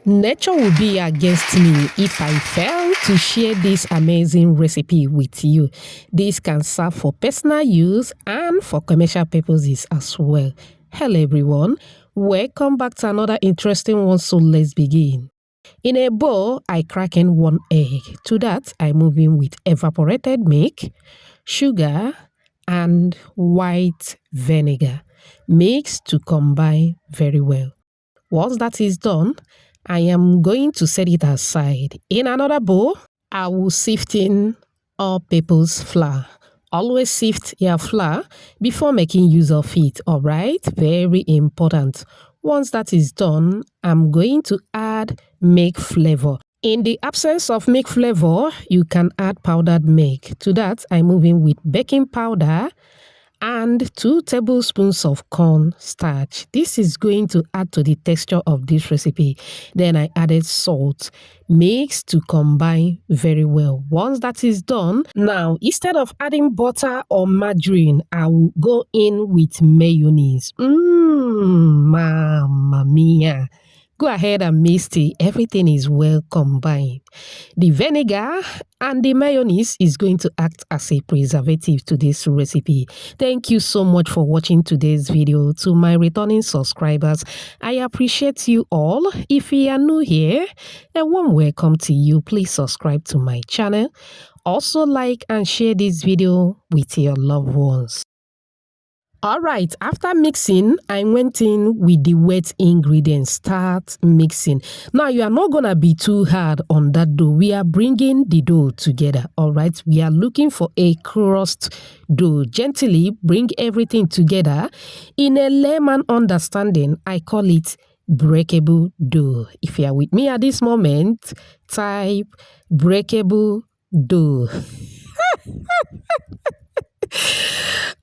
Nature will be against me if I fail to share this amazing recipe with you. This can serve for personal use and for commercial purposes as well. Hello everyone, welcome back to another interesting one, so let's begin. In a bowl, I crack in 1 egg. To that, I move in with evaporated milk, sugar, and white vinegar. Mix to combine very well. Once that is done, I am going to set it aside. In another bowl, I will sift in all-purpose flour. Always sift your flour before making use of it, alright? Very important. Once that is done, I'm going to add milk flavor. In the absence of milk flavor, you can add powdered milk. To that, I move in with baking powder and 2 tablespoons of corn starch. This is going to add to the texture of this recipe. Then I added salt. Mix to combine very well. Once that is done, now instead of adding butter or margarine, I will go in with mayonnaise. Mamma mia. Go ahead and mix it. Everything is well combined. The vinegar and the mayonnaise is going to act as a preservative to this recipe. Thank you so much for watching today's video. To my returning subscribers, I appreciate you all. If you are new here, a warm welcome to you. Please subscribe to my channel. Also like and share this video with your loved ones. Alright, after mixing, I went in with the wet ingredients. Start mixing. Now, you are not going to be too hard on that dough. We are bringing the dough together. Alright, we are looking for a crust dough. Gently bring everything together. In a layman understanding, I call it breakable dough. If you are with me at this moment, type breakable dough.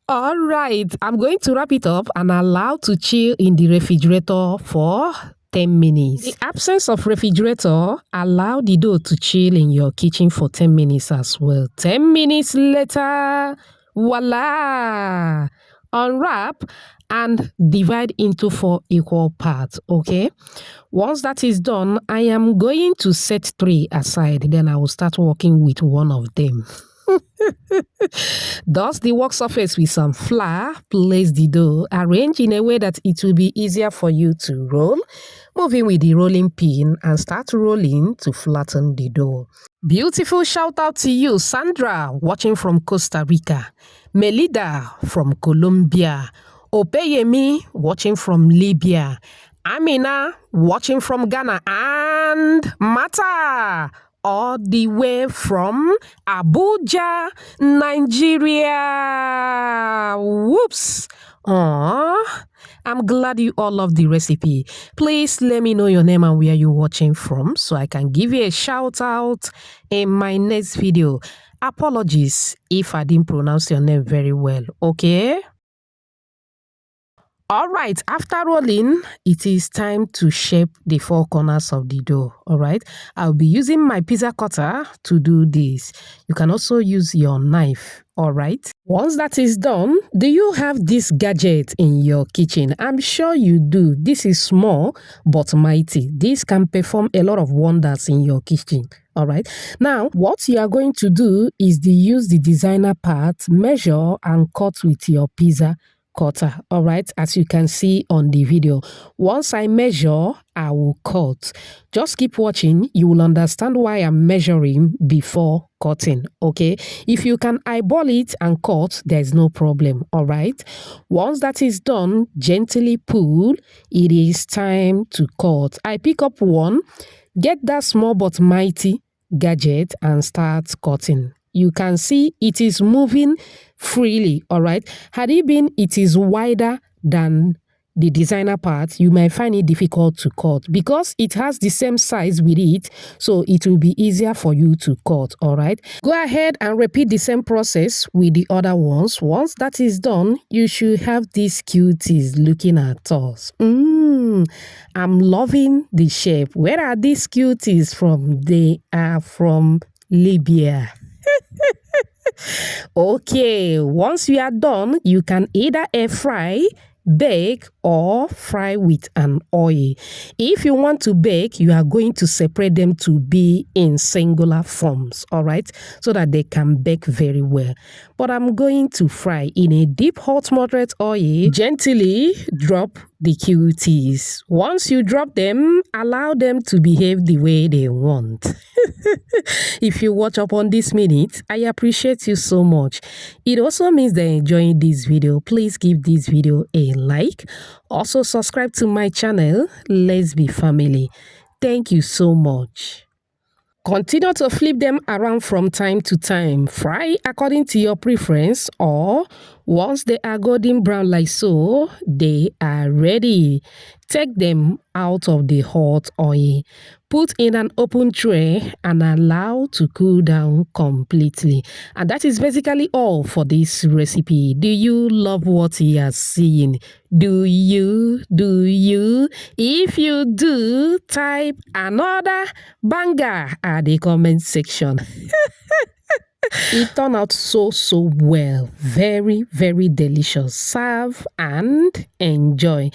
All right, I'm going to wrap it up and allow to chill in the refrigerator for 10 minutes. In the absence of refrigerator, allow the dough to chill in your kitchen for 10 minutes as well. 10 minutes later, voila! Unwrap and divide into 4 equal parts, okay? Once that is done, I am going to set 3 aside. Then I will start working with one of them. Dust the work surface with some flour, place the dough, arrange in a way that it will be easier for you to roll. Move in with the rolling pin and start rolling to flatten the dough. Beautiful shout out to you, Sandra, watching from Costa Rica, Melida from Colombia, Opeyemi, watching from Libya, Amina, watching from Ghana, and Mata, all the way from Abuja, Nigeria. Whoops. Aww. I'm glad you all love the recipe. Please let me know your name and where you're watching from so I can give you a shout out in my next video. Apologies if I didn't pronounce your name very well, okay? Alright, after rolling, it is time to shape the 4 corners of the dough. Alright, I'll be using my pizza cutter to do this. You can also use your knife. Alright, once that is done, do you have this gadget in your kitchen? I'm sure you do. This is small but mighty. This can perform a lot of wonders in your kitchen. Alright, now what you are going to do is to use the designer part, measure and cut with your pizza cutter. All right, as you can see on the video, once I measure, I will cut. Just keep watching. You will understand why I'm measuring before cutting. Okay, if you can eyeball it and cut, there's no problem. All right, once that is done, gently pull. It is time to cut. I pick up one, get that small but mighty gadget and start cutting. You can see it is moving freely, all right? Had it been it is wider than the designer part, you might find it difficult to cut because it has the same size with it, so it will be easier for you to cut, all right? Go ahead and repeat the same process with the other ones. Once that is done, you should have these cuties looking at us. I'm loving the shape. Where are these cuties from? They are from Libya. Okay, once you are done, you can either air fry, bake or fry with an oil. If you want to bake, you are going to separate them to be in singular forms, all right, so that they can bake very well. But I'm going to fry in a deep hot moderate oil. Gently drop the cuties. Once you drop them, allow them to behave the way they want. If you watch up on this minute, I appreciate you so much. It also means they're enjoying this video. Please give this video a like. Also subscribe to my channel. Let's be family. Thank you so much. Continue to flip them around from time to time. Fry according to your preference, or once they are golden brown like so, they are ready. Take them out of the hot oil. Put in an open tray and allow to cool down completely. And that is basically all for this recipe. Do you love what you are seeing? Do you? If you do, type another banger at the comment section. It turned out so well. Very delicious. Serve and enjoy.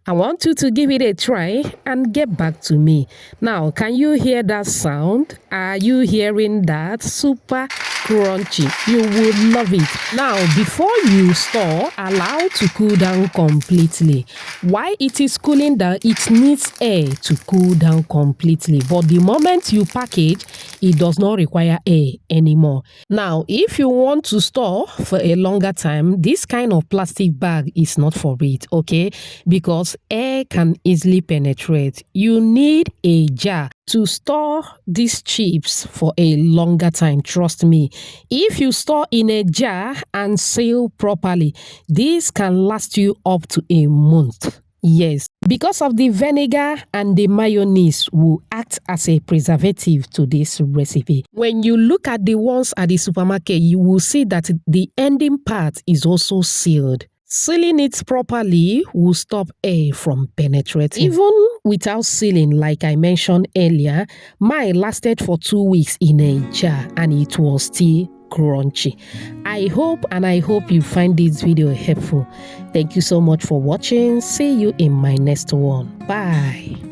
I want you to give it a try and get back to me. Now, can you hear that sound? Are you hearing that? Super crunchy. You would love it. Now, before you store, allow to cool down completely. While it is cooling down, it needs air to cool down completely. But the moment you package, it does not require air anymore. Now, if you want to store for a longer time, this kind of plastic bag is not for it, okay? Because air can easily penetrate. You need a jar to store these chips for a longer time. Trust me. If you store in a jar and seal properly, this can last you up to a month. Yes, because of the vinegar and the mayonnaise will act as a preservative to this recipe. When you look at the ones at the supermarket, you will see that the ending part is also sealed. Sealing it properly will stop air from penetrating. Even without sealing, like I mentioned earlier, mine lasted for 2 weeks in a jar and it was still crunchy. I hope you find this video helpful. Thank you so much for watching. See you in my next one. Bye.